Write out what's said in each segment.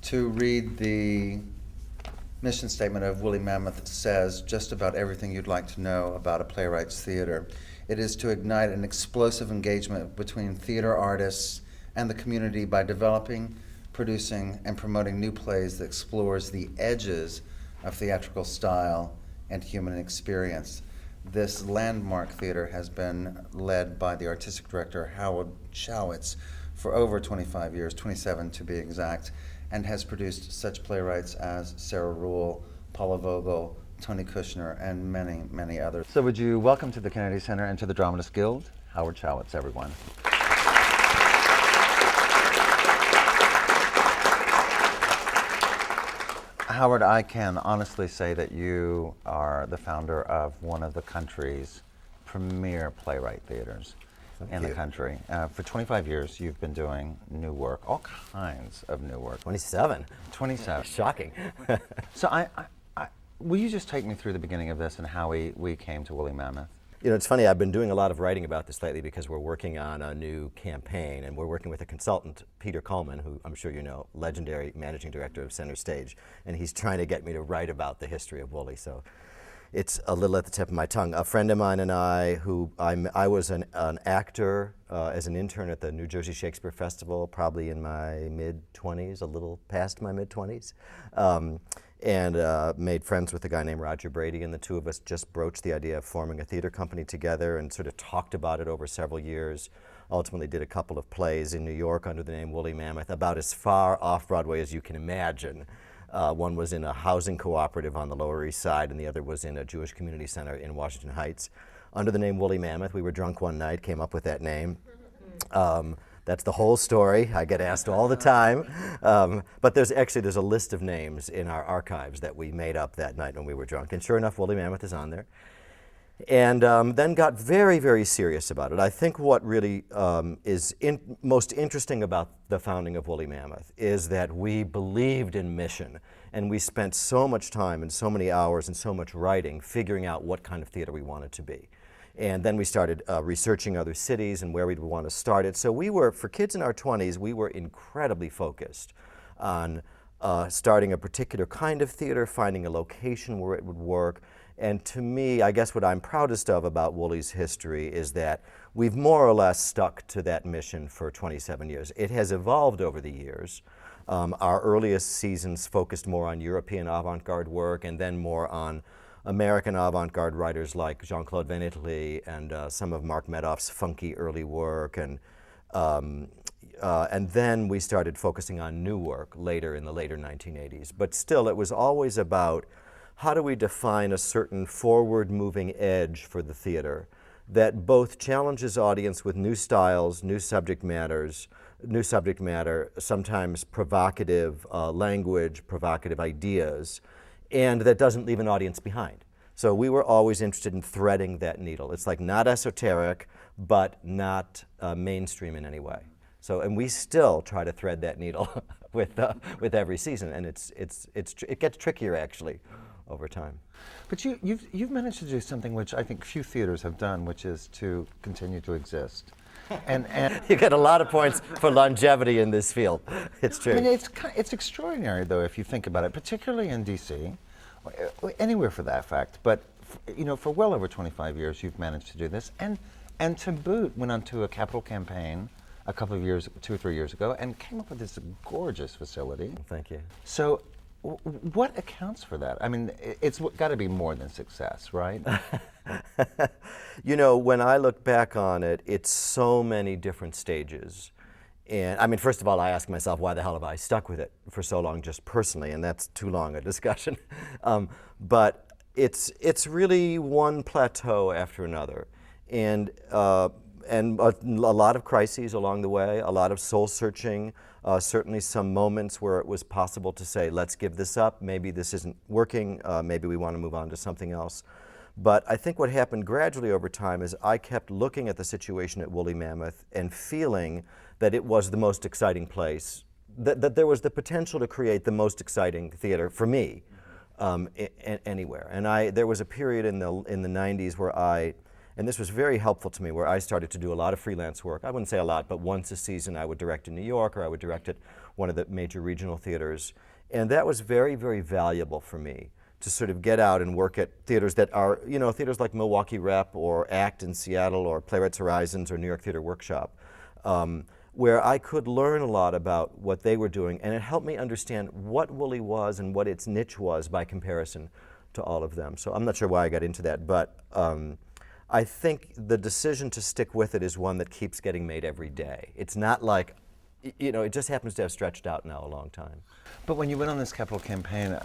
to read the mission statement of Woolly Mammoth. It says just about everything you'd like to know about a playwright's theater. It is to ignite an explosive engagement between theater artists and the community by developing, producing, and promoting new plays that explores the edges of theatrical style and human experience. This landmark theater has been led by the artistic director Howard Shalwitz for over 25 years, 27 to be exact, and has produced such playwrights as Sarah Ruhl, Paula Vogel, Tony Kushner, and many, many others. So would you welcome to the Kennedy Center and to the Dramatists Guild, Howard Shalwitz, everyone. Howard, I can honestly say that you are the founder of one of the country's premier playwright theaters in the country. For 25 years, you've been doing new work, all kinds of new work. 27. 27. Shocking. So will you just take me through the beginning of this and how we came to Woolly Mammoth? You know, it's funny, I've been doing a lot of writing about this lately because we're working on a new campaign, and we're working with a consultant, Peter Coleman, who I'm sure you know, legendary managing director of Center Stage, and he's trying to get me to write about the history of Woolly. So it's a little at the tip of my tongue. A friend of mine and I, I was an actor as an intern at the New Jersey Shakespeare Festival, probably in my mid-20s, a little past my mid-20s, and made friends with a guy named Roger Brady, and the two of us just broached the idea of forming a theater company together and sort of talked about it over several years. Ultimately did a couple of plays in New York under the name Woolly Mammoth, about as far off-Broadway as you can imagine. One was in a housing cooperative on the Lower East Side, and the other was in a Jewish community center in Washington Heights. Under the name Woolly Mammoth, we were drunk one night, came up with that name. That's the whole story. I get asked all the time. But there's a list of names in our archives that we made up that night when we were drunk. And sure enough, Woolly Mammoth is on there. And then got very, very serious about it. I think what really is most interesting about the founding of Woolly Mammoth is that we believed in mission, and we spent so much time and so many hours and so much writing figuring out what kind of theater we wanted to be. And then we started researching other cities and where we'd want to start it. So we were, for kids in our 20s, we were incredibly focused on starting a particular kind of theater, finding a location where it would work. And to me, I guess what I'm proudest of about Woolly's history is that we've more or less stuck to that mission for 27 years. It has evolved over the years. Our earliest seasons focused more on European avant-garde work, and then more on American avant-garde writers like Jean-Claude Van Italy and some of Mark Medoff's funky early work. And then we started focusing on new work later in the later 1980s. But still, it was always about how do we define a certain forward-moving edge for the theater that both challenges audience with new styles, new subject matter, sometimes provocative language, provocative ideas, and that doesn't leave an audience behind. So we were always interested in threading that needle. It's like not esoteric, but not mainstream in any way. So, and we still try to thread that needle with every season, and it gets trickier actually over time. But you've managed to do something which I think few theaters have done, which is to continue to exist. And you get a lot of points for longevity in this field. It's true. I mean, it's extraordinary, though, if you think about it, particularly in D.C., or anywhere for that fact. But for well over 25 years, you've managed to do this, and to boot, went on to a capital campaign a couple of years, 2 or 3 years ago, and came up with this gorgeous facility. Thank you. So, what accounts for that? I mean, it's got to be more than success, right? When I look back on it, it's so many different stages. And I mean, first of all, I ask myself, why the hell have I stuck with it for so long just personally? And that's too long a discussion. But it's really one plateau after another. And a lot of crises along the way, a lot of soul searching, certainly some moments where it was possible to say, let's give this up, maybe this isn't working, maybe we want to move on to something else. But I think what happened gradually over time is I kept looking at the situation at Woolly Mammoth and feeling that it was the most exciting place, that there was the potential to create the most exciting theater for me anywhere. And there was a period in the 90s where and this was very helpful to me, where I started to do a lot of freelance work. I wouldn't say a lot, but once a season I would direct in New York, or I would direct at one of the major regional theaters. And that was very, very valuable for me to sort of get out and work at theaters that are, theaters like Milwaukee Rep or ACT in Seattle or Playwrights Horizons or New York Theater Workshop, where I could learn a lot about what they were doing, and it helped me understand what Woolly was and what its niche was by comparison to all of them. So I'm not sure why I got into that, but I think the decision to stick with it is one that keeps getting made every day. It's not like, it just happens to have stretched out now a long time. But when you went on this capital campaign,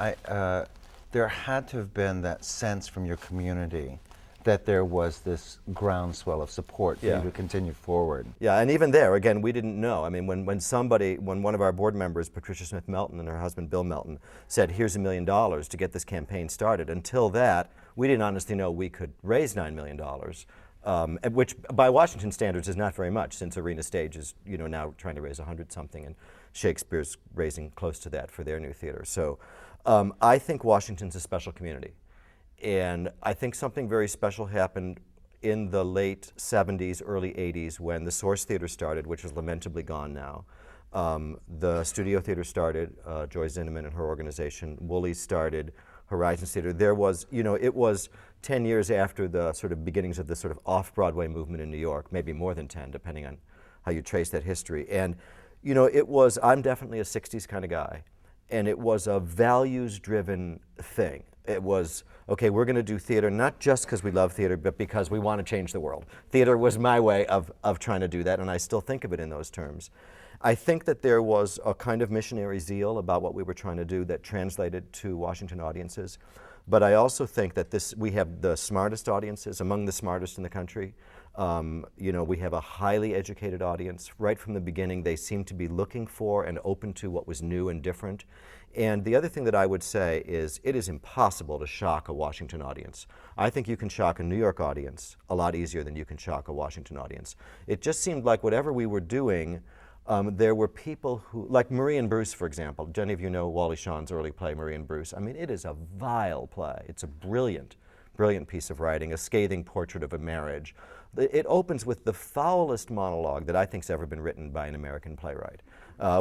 there had to have been that sense from your community that there was this groundswell of support for you to continue forward. Yeah, and even there, again, we didn't know. I mean, when one of our board members, Patricia Smith Melton, and her husband Bill Melton, said, here's $1 million to get this campaign started, until that, we didn't honestly know we could raise $9 million, which by Washington standards is not very much, since Arena Stage is now trying to raise 100-something, and Shakespeare's raising close to that for their new theater. So I think Washington's a special community. And I think something very special happened in the late 70s, early 80s, when the Source Theater started, which is lamentably gone now. The Studio Theater started, Joy Zinnemann and her organization. Woolly started, Horizons Theater. There was, it was 10 years after the sort of beginnings of the sort of off-Broadway movement in New York, maybe more than 10, depending on how you trace that history. And, it was, I'm definitely a 60s kind of guy, and it was a values-driven thing. It was, okay, we're going to do theater not just because we love theater, but because we want to change the world. Theater was my way of trying to do that, and I still think of it in those terms. I think that there was a kind of missionary zeal about what we were trying to do that translated to Washington audiences. But I also think that we have the smartest audiences, among the smartest in the country. We have a highly educated audience. Right from the beginning, they seem to be looking for and open to what was new and different. And the other thing that I would say is it is impossible to shock a Washington audience. I think you can shock a New York audience a lot easier than you can shock a Washington audience. It just seemed like whatever we were doing, there were people who, like Marie and Bruce, for example. Do any of you know Wally Shawn's early play, Marie and Bruce? I mean, it is a vile play. It's a brilliant, brilliant piece of writing, a scathing portrait of a marriage. It opens with the foulest monologue that I think's ever been written by an American playwright,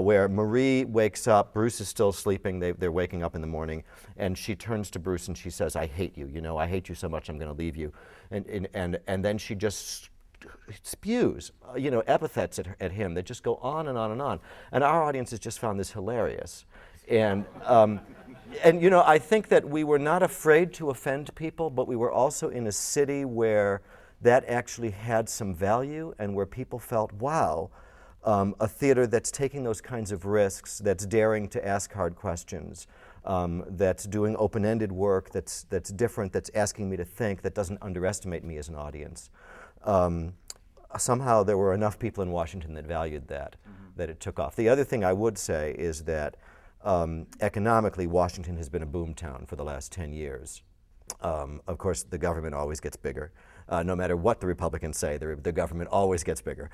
where Marie wakes up, Bruce is still sleeping, they're waking up in the morning, and she turns to Bruce and she says, I hate you, I hate you so much I'm going to leave you. And then she just spews, epithets at him that just go on and on and on. And our audience has just found this hilarious. And I think that we were not afraid to offend people, but we were also in a city where that actually had some value and where people felt, wow, a theater that's taking those kinds of risks, that's daring to ask hard questions, that's doing open-ended work, that's different, that's asking me to think, that doesn't underestimate me as an audience. Somehow there were enough people in Washington that valued that, that it took off. The other thing I would say is that economically, Washington has been a boom town for the last 10 years. Of course, the government always gets bigger. No matter what the Republicans say, the government always gets bigger.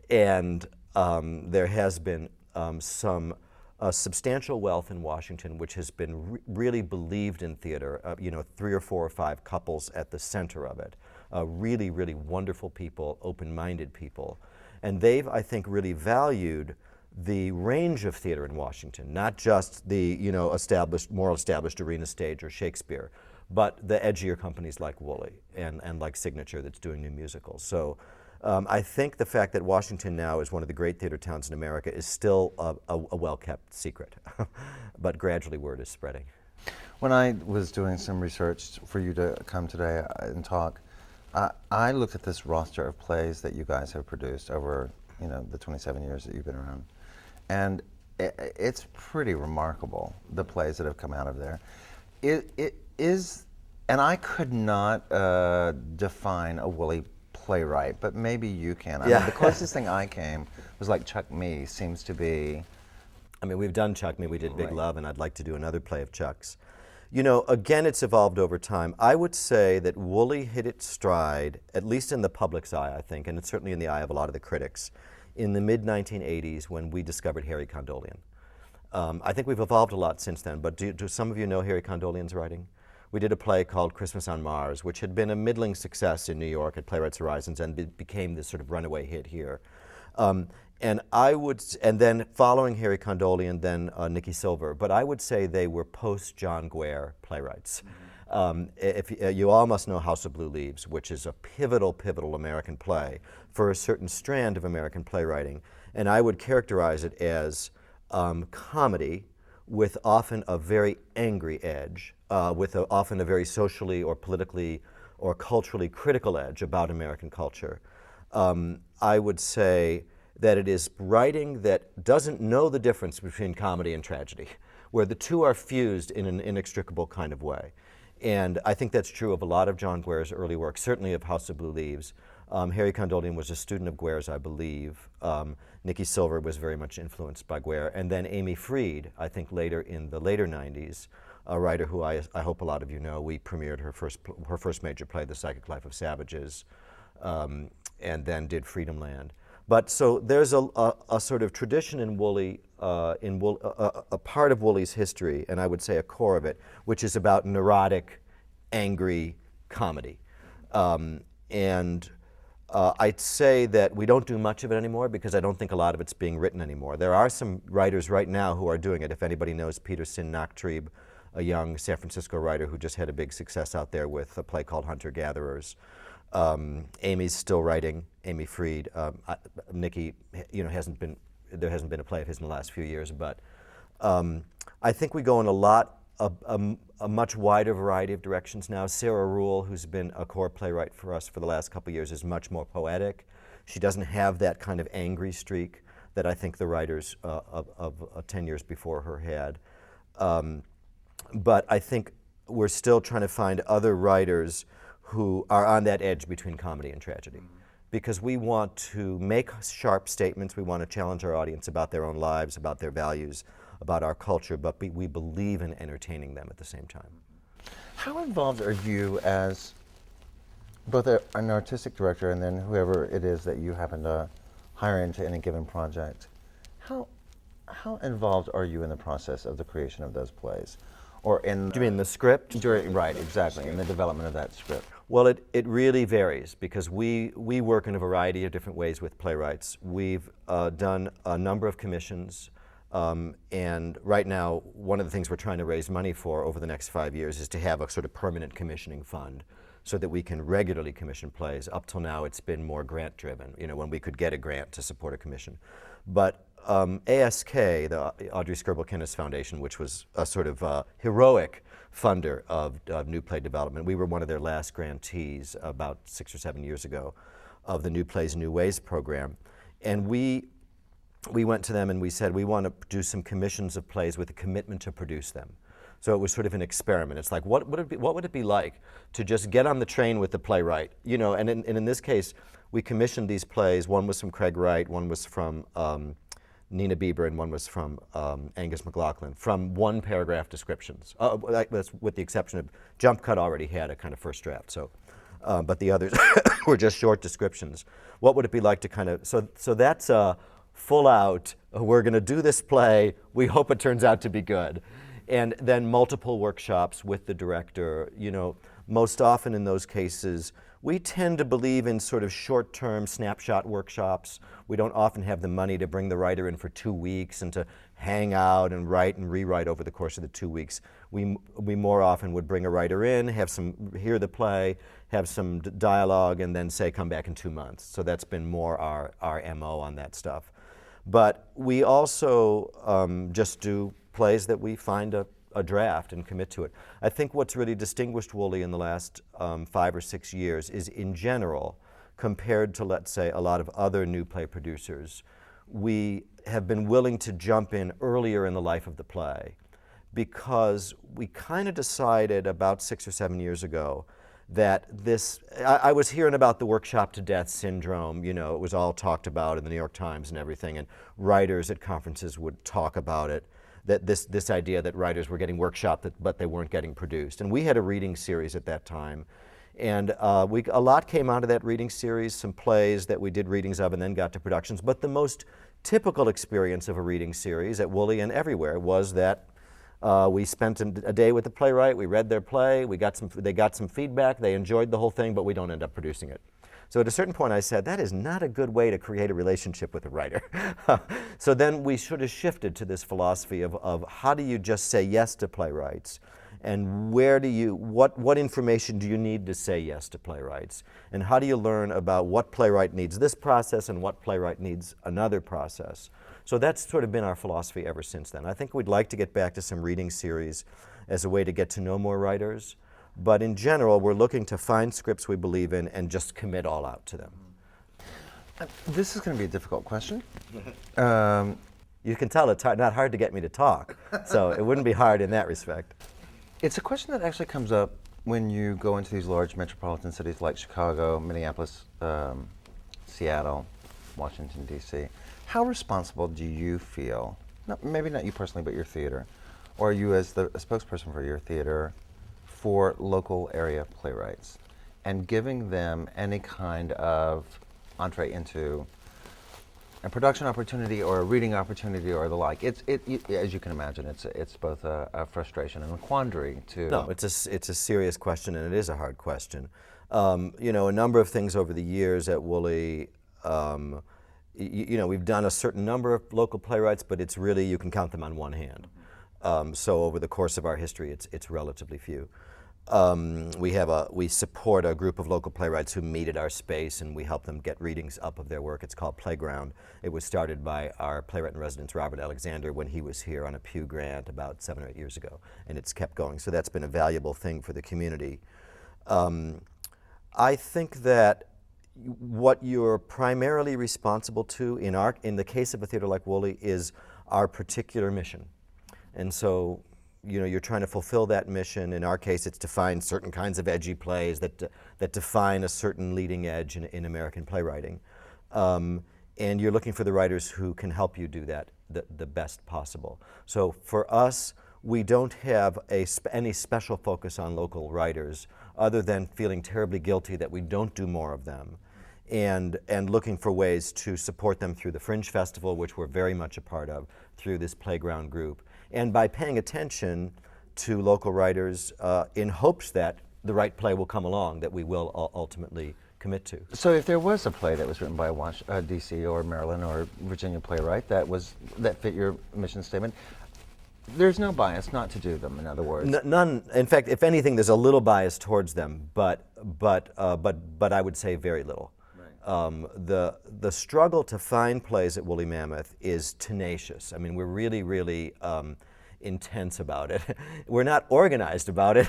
There has been some substantial wealth in Washington, which has been really believed in theater. 3 or 4 or 5 couples at the center of it. Really, really wonderful people, open-minded people. And they've, I think, really valued the range of theater in Washington, not just the more established Arena Stage or Shakespeare, but the edgier companies like Woolly and like Signature that's doing new musicals. So I think the fact that Washington now is one of the great theater towns in America is still a well-kept secret, but gradually word is spreading. When I was doing some research for you to come today and talk, I looked at this roster of plays that you guys have produced over the 27 years that you've been around, and it's pretty remarkable, the plays that have come out of there. It is, and I could not define a Woolly playwright, but maybe you can. I mean, the closest thing I came was like Chuck Me seems to be. I mean, we've done Chuck Me, we did Big Love, and I'd like to do another play of Chuck's. Again, it's evolved over time. I would say that Woolly hit its stride, at least in the public's eye, I think, and it's certainly in the eye of a lot of the critics, in the mid-1980s when we discovered Harry Condolian. I think we've evolved a lot since then, but do some of you know Harry Condolian's writing? We did a play called Christmas on Mars, which had been a middling success in New York at Playwrights Horizons and became this sort of runaway hit here. And then following Harry Condolian, then Nikki Silver. But I would say they were post-John Guare playwrights. If you all must know House of Blue Leaves, which is a pivotal American play for a certain strand of American playwriting. And I would characterize it as comedy with often a very angry edge, with often a very socially or politically or culturally critical edge about American culture. I would say that it is writing that doesn't know the difference between comedy and tragedy, where the two are fused in an inextricable kind of way. And I think that's true of a lot of John Guare's early work, certainly of House of Blue Leaves. Harry Condolian was a student of Guare's, I believe. Nikki Silver was very much influenced by Guare. And then Amy Fried, I think later in the later 90s, a writer who I hope a lot of you know. We premiered her first major play, The Psychic Life of Savages, and then did Freedom Land. But so there's a sort of tradition in Woolly, a part of Woolly's history, and I would say a core of it, which is about neurotic, angry comedy. I'd say that we don't do much of it anymore because I don't think a lot of it's being written anymore. There are some writers right now who are doing it. If anybody knows Peter Sin-Nachtrieb, a young San Francisco writer who just had a big success out there with a play called Hunter-Gatherers. Amy's still writing, Amy Fried. Nikki, there hasn't been a play of his in the last few years, but I think we go in a much wider variety of directions now. Sarah Rule, who's been a core playwright for us for the last couple of years, is much more poetic. She doesn't have that kind of angry streak that I think the writers of 10 years before her had. But I think we're still trying to find other writers who are on that edge between comedy and tragedy. Because we want to make sharp statements, we want to challenge our audience about their own lives, about their values, about our culture, but we believe in entertaining them at the same time. How involved are you as both an artistic director and then whoever it is that you happen to hire into any given project? How involved are you in the process of the creation of those plays? Or in Do you mean the script? Right, exactly, in the development of that script. Well, it really varies because we work in a variety of different ways with playwrights. We've done a number of commissions, and right now, one of the things we're trying to raise money for over the next 5 years is to have a sort of permanent commissioning fund so that we can regularly commission plays. Up till now, it's been more grant-driven, when we could get a grant to support a commission. But ASK, the Audrey Skirble-Kennis Foundation, which was a sort of heroic funder of new play development. We were one of their last grantees about 6 or 7 years ago of the New Plays, New Ways program. And we went to them and we said, we want to do some commissions of plays with a commitment to produce them. So it was sort of an experiment. It's like, what would it be like to just get on the train with the playwright? And in this case, we commissioned these plays. One was from Craig Wright, one was from Nina Bieber, and one was from Angus McLaughlin, from one-paragraph descriptions. That's with the exception of Jump Cut already had a kind of first draft, so, but the others were just short descriptions. What would it be like to kind of, so that's a full-out, we're going to do this play, we hope it turns out to be good. And then multiple workshops with the director. Most often in those cases, we tend to believe in sort of short-term snapshot workshops. We don't often have the money to bring the writer in for 2 weeks and to hang out and write and rewrite over the course of the 2 weeks. We more often would bring a writer in, hear the play, have some dialogue, and then say, come back in 2 months. So that's been more our MO on that stuff. But we also just do plays that we find a draft and commit to it. I think what's really distinguished Woolly in the last 5 or 6 years is, in general, compared to, let's say, a lot of other new play producers, we have been willing to jump in earlier in the life of the play because we kind of decided about 6 or 7 years ago that I was hearing about the workshop to death syndrome. It was all talked about in the New York Times and everything, and writers at conferences would talk about it. That this idea that writers were getting workshopped but they weren't getting produced. And we had a reading series at that time. And a lot came out of that reading series, some plays that we did readings of and then got to productions. But the most typical experience of a reading series at Woolly and everywhere was that we spent a day with the playwright, we read their play, they got some feedback, they enjoyed the whole thing, but we don't end up producing it. So at a certain point I said, that is not a good way to create a relationship with a writer. So then we sort of shifted to this philosophy of how do you just say yes to playwrights, and what information do you need to say yes to playwrights, and how do you learn about what playwright needs this process and what playwright needs another process. So that's sort of been our philosophy ever since then. I think we'd like to get back to some reading series as a way to get to know more writers. But in general, we're looking to find scripts we believe in and just commit all out to them. This is going to be a difficult question. You can tell it's not hard to get me to talk, so it wouldn't be hard in that respect. It's a question that actually comes up when you go into these large metropolitan cities like Chicago, Minneapolis, Seattle, Washington, D.C. How responsible do you feel, maybe not you personally, but your theater, or you as a spokesperson for your theater, for local area playwrights, and giving them any kind of entree into a production opportunity or a reading opportunity or the like? As you can imagine, it's both a frustration and a quandary to. No, it's a serious question, and it is a hard question. You know, a number of things over the years at Woolly. You know, we've done a certain number of local playwrights, but it's really, you can count them on one hand. So over the course of our history, it's relatively few. We support a group of local playwrights who meet at our space, and we help them get readings up of their work. It's called Playground. It was started by our playwright in residence, Robert Alexander, when he was here on a Pew grant about 7 or 8 years ago, and it's kept going. So that's been a valuable thing for the community. I think that what you're primarily responsible to in the case of a theater like Woolly is our particular mission. And so, you know, you're trying to fulfill that mission. In our case, it's to find certain kinds of edgy plays that define a certain leading edge in American playwriting. And you're looking for the writers who can help you do that the best possible. So for us, we don't have any special focus on local writers other than feeling terribly guilty that we don't do more of them, and looking for ways to support them through the Fringe Festival, which we're very much a part of, through this Playground group, and by paying attention to local writers in hopes that the right play will come along that we will ultimately commit to. So if there was a play that was written by a D.C. or Maryland or Virginia playwright that fit your mission statement, there's no bias not to do them, in other words. None. In fact, if anything, there's a little bias towards them, but I would say very little. The struggle to find plays at Woolly Mammoth is tenacious. I mean, we're really intense about it. We're not organized about it,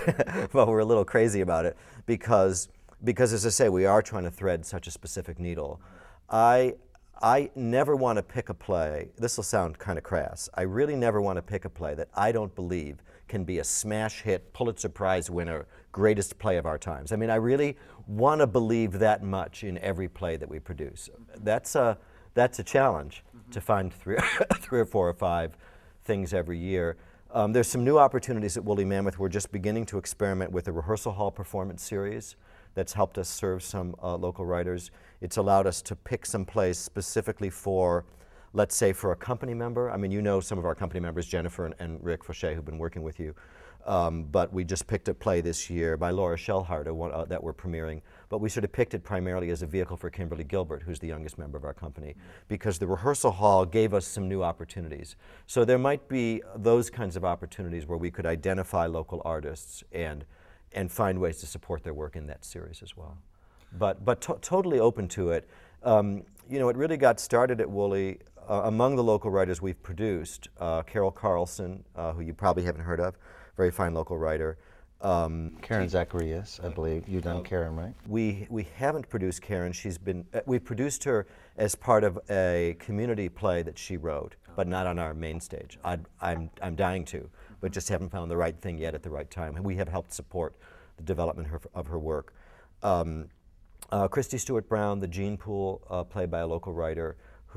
but we're a little crazy about it because, as I say, we are trying to thread such a specific needle. I never want to pick a play. This will sound kind of crass. I really never want to pick a play that I don't believe can be a smash hit, Pulitzer Prize winner, greatest play of our times. I mean, I really want to believe that much in every play that we produce. That's a challenge to find three or four or five things every year. There's some new opportunities at Woolly Mammoth. We're just beginning to experiment with a rehearsal hall performance series that's helped us serve some local writers. It's allowed us to pick some plays specifically for, let's say, for a company member. I mean, you know some of our company members, Jennifer and Rick Fauché, who've been working with you. But we just picked a play this year by Laura Shellhart that we're premiering. But we sort of picked it primarily as a vehicle for Kimberly Gilbert, who's the youngest member of our company, because the rehearsal hall gave us some new opportunities. So there might be those kinds of opportunities where we could identify local artists and find ways to support their work in that series as well. But totally open to it. You know, it really got started at Woolly. Among the local writers we've produced, Carol Carlson, who you probably haven't heard of, very fine local writer. Karen Zacharias, I believe. You've done Karen, right? We haven't produced Karen. We produced her as part of a community play that she wrote, but not on our main stage. I'm dying to, but just haven't found the right thing yet at the right time. And we have helped support the development of her work. Christy Stewart Brown, the Gene Pool, played by a local writer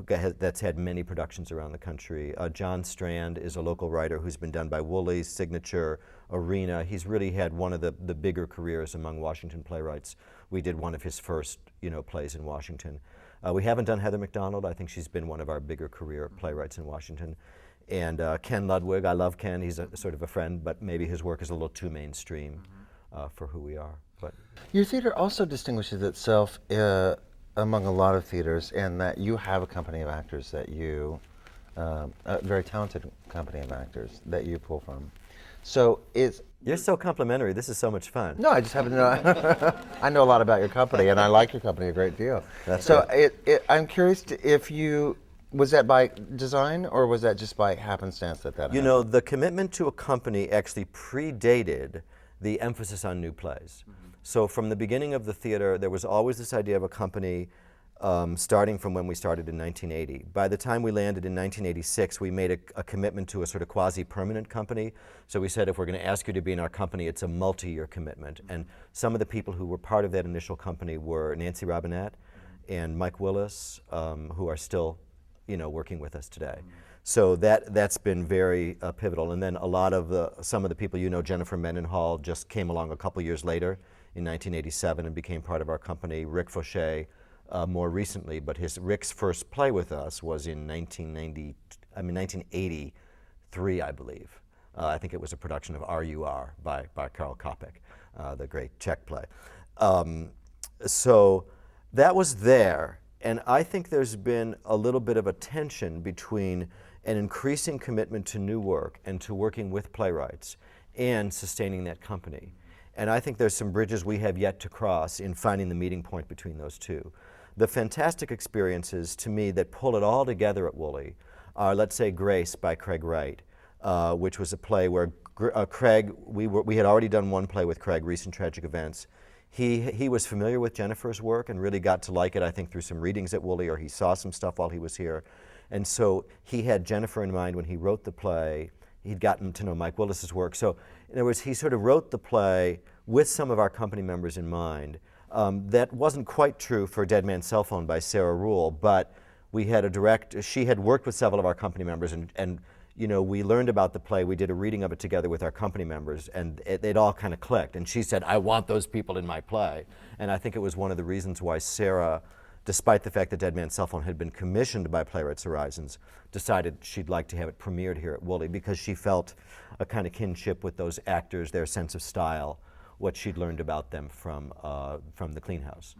that's had many productions around the country. John Strand is a local writer who's been done by Woolly, Signature, Arena. He's really had one of the bigger careers among Washington playwrights. We did one of his first, plays in Washington. We haven't done Heather McDonald. I think she's been one of our bigger career playwrights in Washington. And Ken Ludwig, I love Ken. He's sort of a friend, but maybe his work is a little too mainstream for who we are. But Your theater also distinguishes itself among a lot of theaters in that you have a company of actors that you, a very talented company of actors that you pull from. So it's... You're so complimentary. This is so much fun. No, I just happen to know. I know a lot about your company, and I like your company a great deal. That's so I'm curious if you... Was that by design, or was that just by happenstance that You happened? know, the commitment to a company actually predated the emphasis on new plays. So from the beginning of the theater, there was always this idea of a company starting from when we started in 1980. By the time we landed in 1986, we made a commitment to a sort of quasi-permanent company. So we said, if we're going to ask you to be in our company, it's a multi-year commitment. And some of the people who were part of that initial company were Nancy Robinette and Mike Willis, who are still working with us today. So that's been very pivotal. And then a lot of some of the people, Jennifer Mendenhall just came along a couple years later in 1987 and became part of our company. Rick Fauché more recently, but Rick's first play with us was in 1983, I believe. I think it was a production of RUR by Karl Kopek, the great Czech play. So that was there. And I think there's been a little bit of a tension between an increasing commitment to new work and to working with playwrights and sustaining that company. And I think there's some bridges we have yet to cross in finding the meeting point between those two. The fantastic experiences, to me, that pull it all together at Woolly are, let's say, Grace by Craig Wright, which was a play where Craig, we had already done one play with Craig, Recent Tragic Events. He was familiar with Jennifer's work and really got to like it, I think, through some readings at Woolly, or he saw some stuff while he was here. And so he had Jennifer in mind when he wrote the play. He'd gotten to know Mike Willis's work. So in other words, he sort of wrote the play with some of our company members in mind. That wasn't quite true for Dead Man's Cell Phone by Sarah Rule, but we had she had worked with several of our company members, and we learned about the play. We did a reading of it together with our company members, and it all kind of clicked. And she said, I want those people in my play. And I think it was one of the reasons why Sarah, despite the fact that Dead Man's Cell Phone had been commissioned by Playwrights Horizons, decided she'd like to have it premiered here at Woolly, because she felt a kind of kinship with those actors, their sense of style, what she'd learned about them from the Clean House.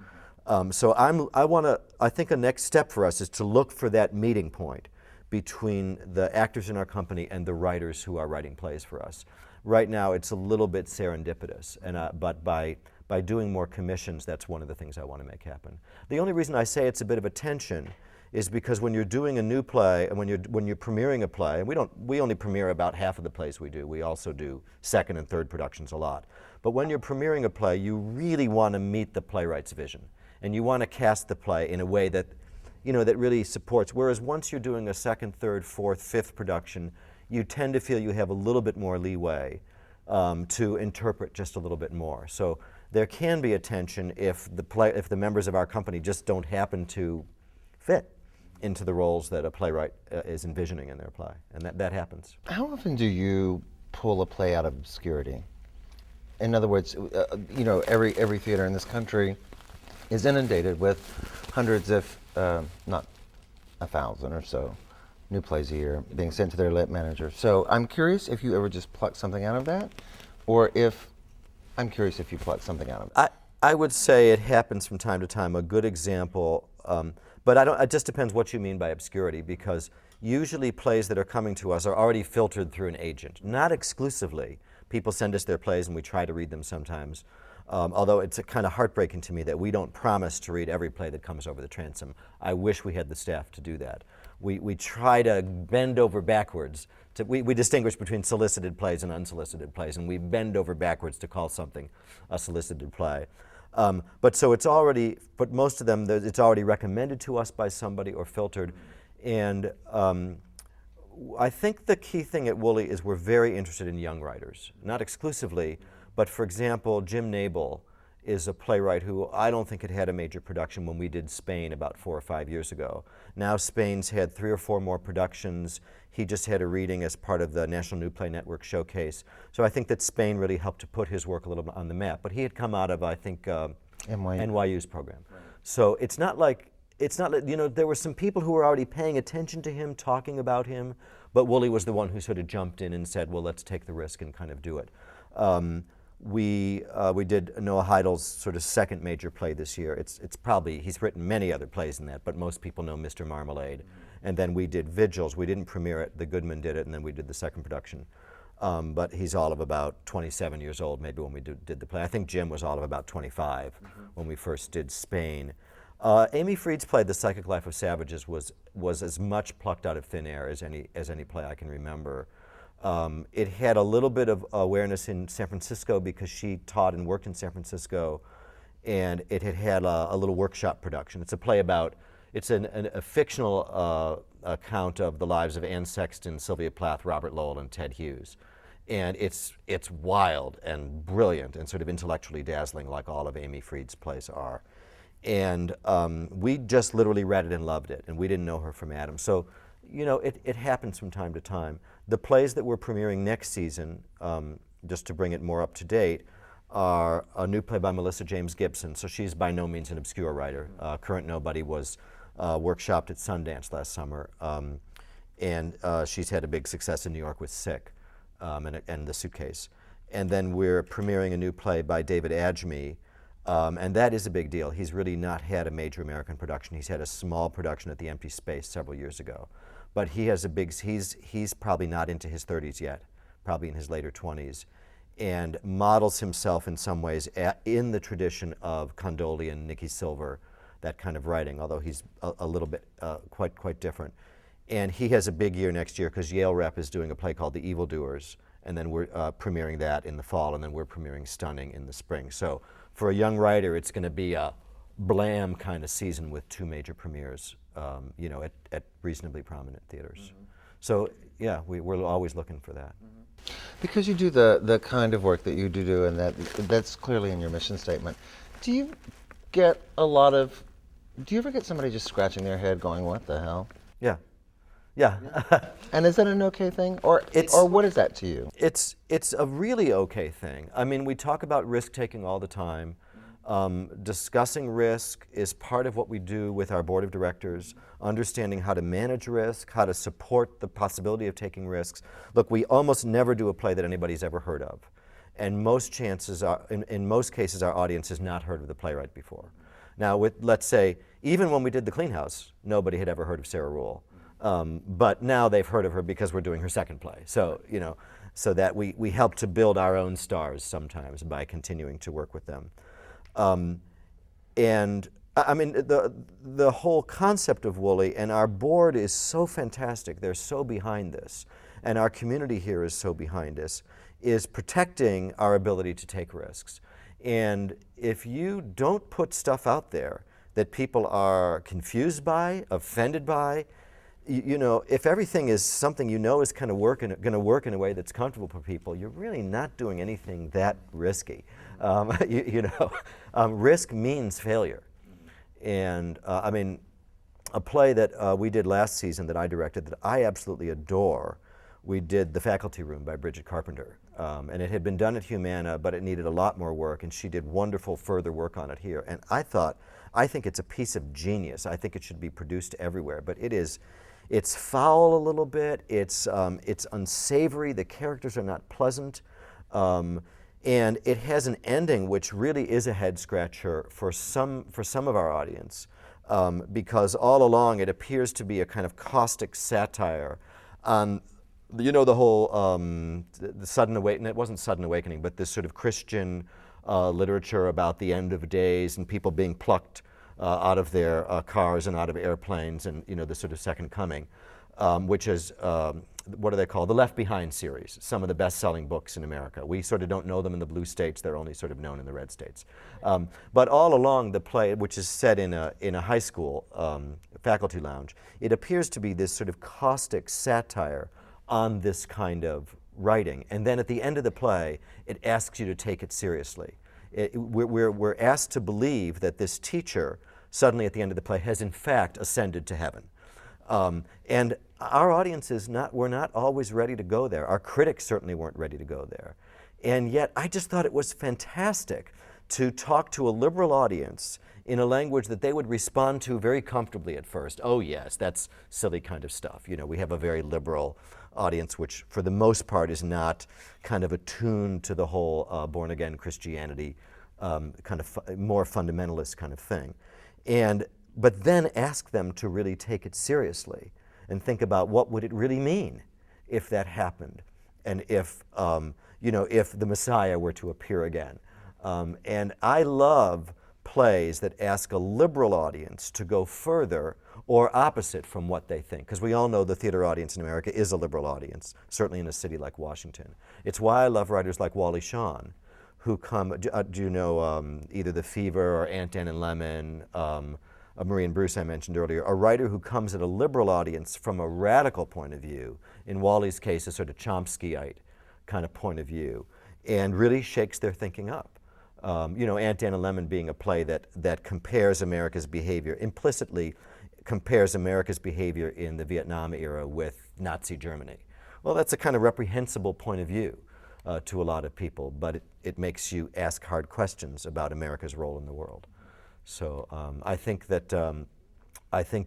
So I think a next step for us is to look for that meeting point between the actors in our company and the writers who are writing plays for us. Right now, it's a little bit serendipitous, but by doing more commissions, that's one of the things I want to make happen. The only reason I say it's a bit of a tension is because when you're doing a new play and when you're premiering a play, and we only premiere about half of the plays we do. We also do second and third productions a lot. But when you're premiering a play, you really want to meet the playwright's vision, and you want to cast the play in a way that that really supports. Whereas once you're doing a second, third, fourth, fifth production, you tend to feel you have a little bit more leeway to interpret just a little bit more. So there can be a tension if the members of our company just don't happen to fit into the roles that a playwright is envisioning in their play, and that happens. How often do you pull a play out of obscurity? In other words, every theater in this country is inundated with hundreds, if not 1,000 or so, new plays a year being sent to their lit manager. So I'm curious if you ever just pluck something out of that, or I'm curious if you pluck something out of it. I would say it happens from time to time. A good example, but it just depends what you mean by obscurity, because usually plays that are coming to us are already filtered through an agent, not exclusively. People send us their plays and we try to read them sometimes. Although it's kind of heartbreaking to me that we don't promise to read every play that comes over the transom. I wish we had the staff to do that. We try to bend over backwards. We distinguish between solicited plays and unsolicited plays, and we bend over backwards to call something a solicited play. But most of them, it's already recommended to us by somebody or filtered. And I think the key thing at Woolly is we're very interested in young writers, not exclusively. But for example, Jim Nabel is a playwright who I don't think had a major production when we did Spain about 4 or 5 years ago. Now Spain's had 3 or 4 more productions. He just had a reading as part of the National New Play Network showcase. So I think that Spain really helped to put his work a little bit on the map. But he had come out of, I think, NYU's program. Right. So it's not like, there were some people who were already paying attention to him, talking about him, but Woolly was the one who sort of jumped in and said, well, let's take the risk and kind of do it. we did Noah Heidel's sort of second major play this year. It's probably, he's written many other plays than that, but most people know Mr. Marmalade. And then we did Vigils. We didn't premiere it. The Goodman did it, and then we did the second production. But he's all of about 27 years old, maybe, when we did the play. I think Jim was all of about 25 when we first did Spain. Amy Fried's play, The Psychic Life of Savages, was as much plucked out of thin air as any play I can remember. It had a little bit of awareness in San Francisco because she taught and worked in San Francisco, and it had a little workshop production. It's a play about, it's a fictional account of the lives of Anne Sexton, Sylvia Plath, Robert Lowell, and Ted Hughes. And it's wild and brilliant and sort of intellectually dazzling, like all of Amy Fried's plays are. And we just literally read it and loved it, and we didn't know her from Adam. So, you know, it happens from time to time. The plays that we're premiering next season, just to bring it more up to date, are a new play by Melissa James Gibson. So she's by no means an obscure writer. Current Nobody was workshopped at Sundance last summer, and she's had a big success in New York with Sick and The Suitcase. And then we're premiering a new play by David Adjemi, and that is a big deal. He's really not had a major American production. He's had a small production at the Empty Space several years ago. But he has a big, he's probably not into his 30s yet, probably in his later 20s, and models himself in some ways in the tradition of Condolian, Nikki Silver, that kind of writing, although he's a little bit quite different. And he has a big year next year because Yale Rep is doing a play called The Evildoers, and then we're premiering that in the fall, and then we're premiering Stunning in the spring. So for a young writer, it's going to be a blam kind of season with 2 major premieres, you know, at reasonably prominent theaters. So yeah, we're always looking for that. Because you do the kind of work that you do, and that's clearly in your mission statement. Do you get a lot of, do you ever get somebody just scratching their head going, what the hell? Yeah. Yeah. And is that an okay thing? Or what is that to you? It's a really okay thing. I mean, we talk about risk-taking all the time. Discussing risk is part of what we do with our board of directors, understanding how to manage risk, how to support the possibility of taking risks. Look, we almost never do a play that anybody's ever heard of. And most chances are, in most cases, our audience has not heard of the playwright before. Now, with, let's say, even when we did The Clean House, nobody had ever heard of Sarah Rule. But now they've heard of her because we're doing her second play. So, you know, so that we help to build our own stars sometimes by continuing to work with them. And I mean, the whole concept of Woolly, and our board is so fantastic, they're so behind this, and our community here is so behind us, is protecting our ability to take risks. And if you don't put stuff out there that people are confused by, offended by, you know, if everything is something you know is kind of going to work in a way that's comfortable for people, you're really not doing anything that risky. Risk means failure. And I mean, a play that we did last season that I directed that I absolutely adore, we did The Faculty Room by Bridget Carpenter. And it had been done at Humana, but it needed a lot more work, and she did wonderful further work on it here. And I think it's a piece of genius. I think it should be produced everywhere, but it's foul a little bit, it's unsavory, the characters are not pleasant, and it has an ending which really is a head scratcher for some of our audience, because all along it appears to be a kind of caustic satire on, you know, the whole the sudden awakening. It wasn't sudden awakening, but this sort of Christian literature about the end of days and people being plucked out of their cars and out of airplanes, and, you know, the sort of second coming, which is what do they call, the Left Behind series, some of the best-selling books in America. We sort of don't know them in the blue states, they're only sort of known in the red states. But all along the play, which is set in a high school faculty lounge, it appears to be this sort of caustic satire on this kind of writing. And then at the end of the play, it asks you to take it seriously. We're asked to believe that this teacher, suddenly at the end of the play, has in fact ascended to heaven. And our audiences were not always ready to go there. Our critics certainly weren't ready to go there. And yet I just thought it was fantastic to talk to a liberal audience in a language that they would respond to very comfortably at first. Oh yes, that's silly kind of stuff. You know, we have a very liberal audience which for the most part is not kind of attuned to the whole born-again Christianity kind of more fundamentalist kind of thing. But then ask them to really take it seriously and think about what would it really mean if that happened, and if if the Messiah were to appear again. And I love plays that ask a liberal audience to go further or opposite from what they think, because we all know the theater audience in America is a liberal audience, certainly in a city like Washington. It's why I love writers like Wally Shawn, who come, do you know either The Fever or Aunt Anne and Lemon, Marie and Bruce I mentioned earlier, a writer who comes at a liberal audience from a radical point of view, in Wally's case a sort of Chomskyite kind of point of view, and really shakes their thinking up. Aunt Anne and Lemon being a play that compares America's behavior, implicitly compares America's behavior in the Vietnam era with Nazi Germany. Well, that's a kind of reprehensible point of view to a lot of people, but it makes you ask hard questions about America's role in the world. So I think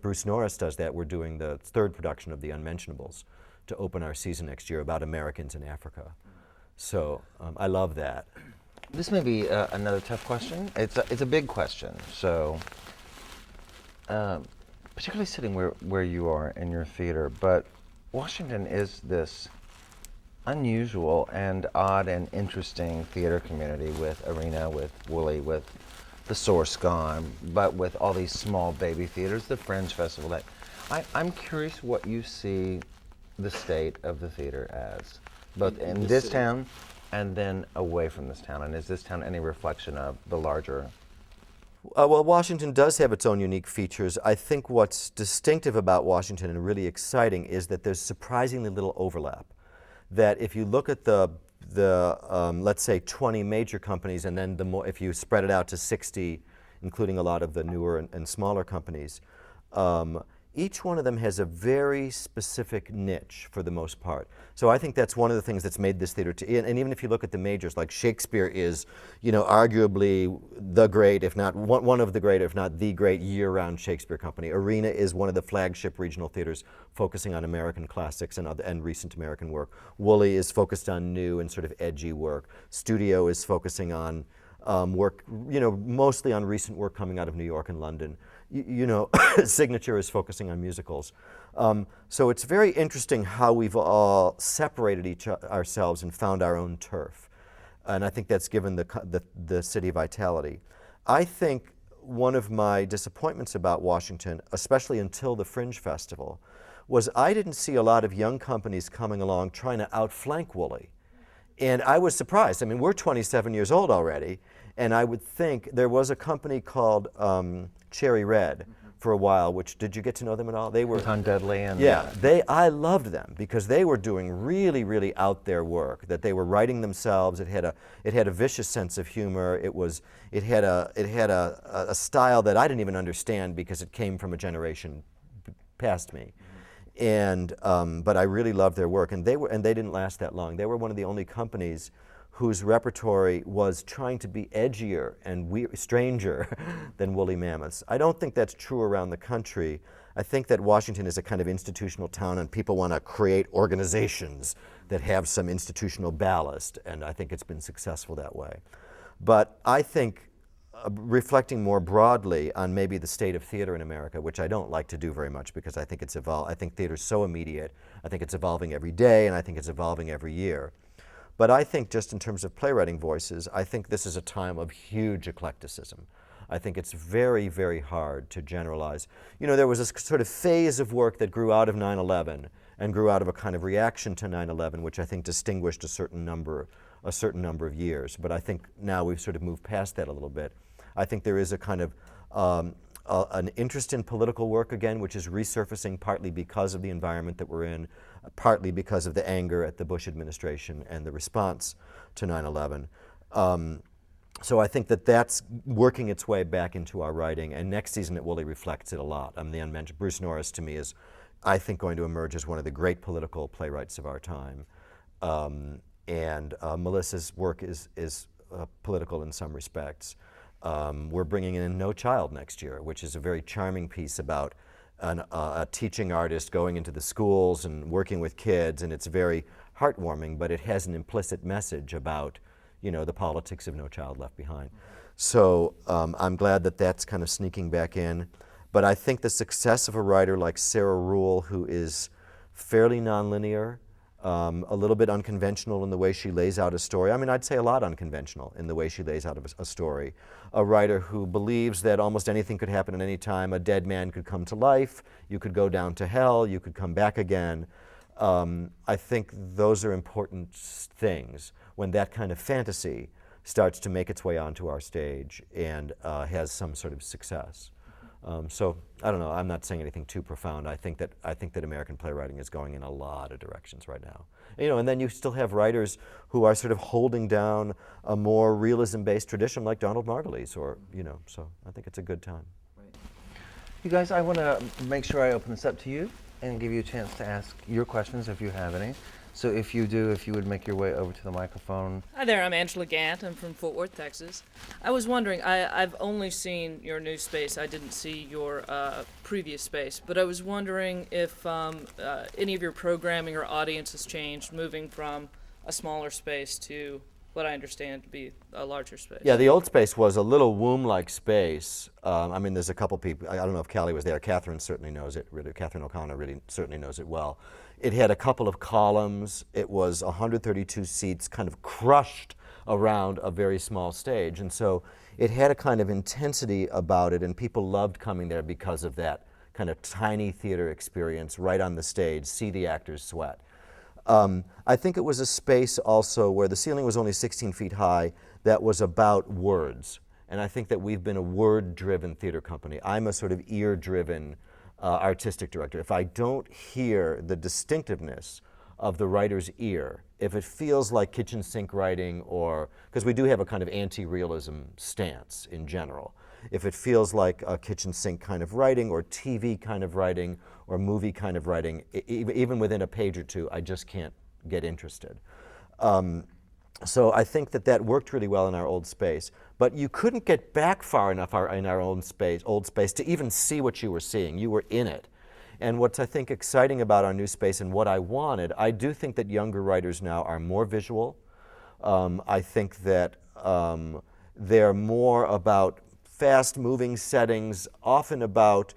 Bruce Norris does that. We're doing the third production of The Unmentionables to open our season next year about Americans in Africa. So I love that. This may be another tough question. It's a big question. So, particularly sitting where you are in your theater, but Washington is this unusual and odd and interesting theater community with Arena, with Woolly, with the Source Gone, but with all these small baby theaters, the Fringe Festival. I'm curious what you see the state of the theater as, both in this town and then away from this town. And is this town any reflection of the larger? Well, Washington does have its own unique features. I think what's distinctive about Washington and really exciting is that there's surprisingly little overlap. That if you look at the let's say 20 major companies, and then if you spread it out to 60, including a lot of the newer and smaller companies, each one of them has a very specific niche for the most part. So I think that's one of the things that's made this theater, and even if you look at the majors, like Shakespeare is, arguably the great, if not one of the great, if not the great year-round Shakespeare company. Arena is one of the flagship regional theaters focusing on American classics and recent American work. Woolly is focused on new and sort of edgy work. Studio is focusing on work, mostly on recent work coming out of New York and London. Signature is focusing on musicals. So it's very interesting how we've all separated ourselves and found our own turf. And I think that's given the city vitality. I think one of my disappointments about Washington, especially until the Fringe Festival, was I didn't see a lot of young companies coming along trying to outflank Woolly. And I was surprised. I mean, we're 27 years old already, and I would think there was a company called Cherry Red for a while, which, did you get to know them at all? They were Tom Dudley and I loved them because they were doing really, really out there work that they were writing themselves. It had a vicious sense of humor. It had a style that I didn't even understand because it came from a generation past me. And but I really loved their work, and they didn't last that long. They were one of the only companies whose repertory was trying to be edgier and stranger than Woolly Mammoth's. I don't think that's true around the country. I think that Washington is a kind of institutional town, and people want to create organizations that have some institutional ballast, and I think it's been successful that way. But I think reflecting more broadly on maybe the state of theater in America, which I don't like to do very much because I think it's I think theater's so immediate. I think it's evolving every day, and I think it's evolving every year. But I think just in terms of playwriting voices, I think this is a time of huge eclecticism. I think it's very, very hard to generalize. There was this sort of phase of work that grew out of 9/11 and grew out of a kind of reaction to 9/11, which I think distinguished a certain number of years. But I think now we've sort of moved past that a little bit. I think there is a kind of an interest in political work again, which is resurfacing partly because of the environment that we're in, partly because of the anger at the Bush administration and the response to 9/11. So I think that that's working its way back into our writing, and next season at Woolly reflects it a lot. The unmentioned Bruce Norris, to me, is, I think, going to emerge as one of the great political playwrights of our time. And Melissa's work is political in some respects. We're bringing in No Child next year, which is a very charming piece about a teaching artist going into the schools and working with kids, and it's very heartwarming, but it has an implicit message about, you know, the politics of No Child Left Behind. So I'm glad that that's kind of sneaking back in. But I think the success of a writer like Sarah Ruhl, who is fairly nonlinear, a little bit unconventional in the way she lays out a story. I mean, I'd say a lot unconventional in the way she lays out a story. A writer who believes that almost anything could happen at any time. A dead man could come to life. You could go down to hell. You could come back again. I think those are important things when that kind of fantasy starts to make its way onto our stage and has some sort of success. So I don't know. I'm not saying anything too profound. I think that American playwriting is going in a lot of directions right now. You know, and then you still have writers who are sort of holding down a more realism-based tradition, like Donald Margulies, or you know. So I think it's a good time. You guys, I want to make sure I open this up to you and give you a chance to ask your questions if you have any. So if you do, if you would make your way over to the microphone. Hi there, I'm Angela Gant. I'm from Fort Worth, Texas. I was wondering, I've only seen your new space. I didn't see your previous space, but I was wondering if any of your programming or audience has changed, moving from a smaller space to what I understand to be a larger space. Yeah, the old space was a little womb-like space. I mean, there's a couple people, I don't know if Callie was there. Catherine certainly knows it. Catherine O'Connor really certainly knows it well. It had a couple of columns. It was 132 seats kind of crushed around a very small stage. And so it had a kind of intensity about it, and people loved coming there because of that kind of tiny theater experience right on the stage, see the actors sweat. I think it was a space also where the ceiling was only 16 feet high that was about words. And I think that we've been a word-driven theater company. I'm a sort of ear-driven artistic director. If I don't hear the distinctiveness of the writer's ear, if it feels like kitchen sink writing, or because we do have a kind of anti-realism stance in general, if it feels like a kitchen sink kind of writing or TV kind of writing or movie kind of writing, even within a page or two, I just can't get interested. So I think that worked really well in our old space, but you couldn't get back far enough in our old space to even see what you were seeing. You were in it. And what's, I think, exciting about our new space and what I wanted, I do think that younger writers now are more visual. I think that they're more about fast-moving settings, often about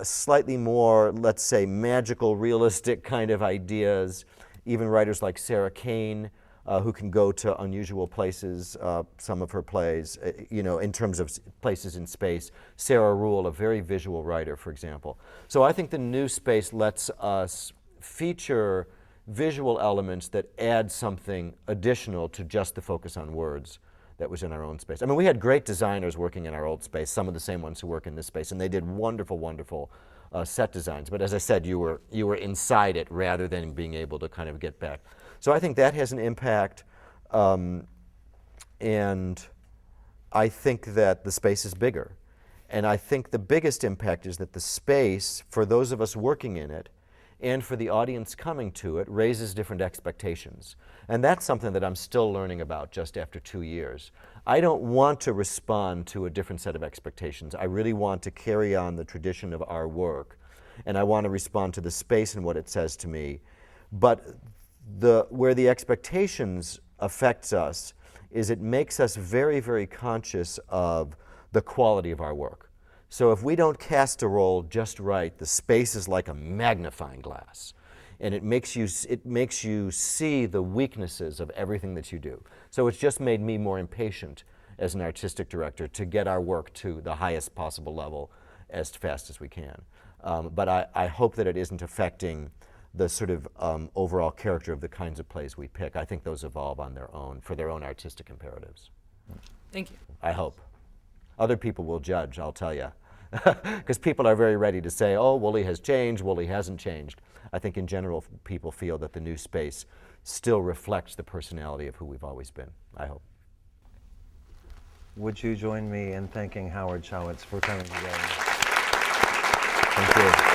slightly more, let's say, magical, realistic kind of ideas. Even writers like Sarah Kane, who can go to unusual places, some of her plays, you know, in terms of places in space. Sarah Ruhl, a very visual writer, for example. So I think the new space lets us feature visual elements that add something additional to just the focus on words that was in our own space. I mean, we had great designers working in our old space, some of the same ones who work in this space, and they did wonderful, wonderful set designs. But as I said, you were inside it rather than being able to kind of get back. So I think that has an impact, and I think that the space is bigger. And I think the biggest impact is that the space, for those of us working in it, and for the audience coming to it, raises different expectations. And that's something that I'm still learning about just after 2 years. I don't want to respond to a different set of expectations. I really want to carry on the tradition of our work, and I want to respond to the space and what it says to me. But where the expectations affects us is it makes us very, very conscious of the quality of our work. So if we don't cast a role just right, the space is like a magnifying glass, and it makes you see the weaknesses of everything that you do. So it's just made me more impatient as an artistic director to get our work to the highest possible level as fast as we can. But I hope that it isn't affecting the sort of overall character of the kinds of plays we pick. I think those evolve on their own, for their own artistic imperatives. Thank you. I hope. Other people will judge, I'll tell you. Because people are very ready to say, oh, Woolly has changed, Woolly hasn't changed. I think in general people feel that the new space still reflects the personality of who we've always been, I hope. Would you join me in thanking Howard Shalwitz for coming today? Thank you.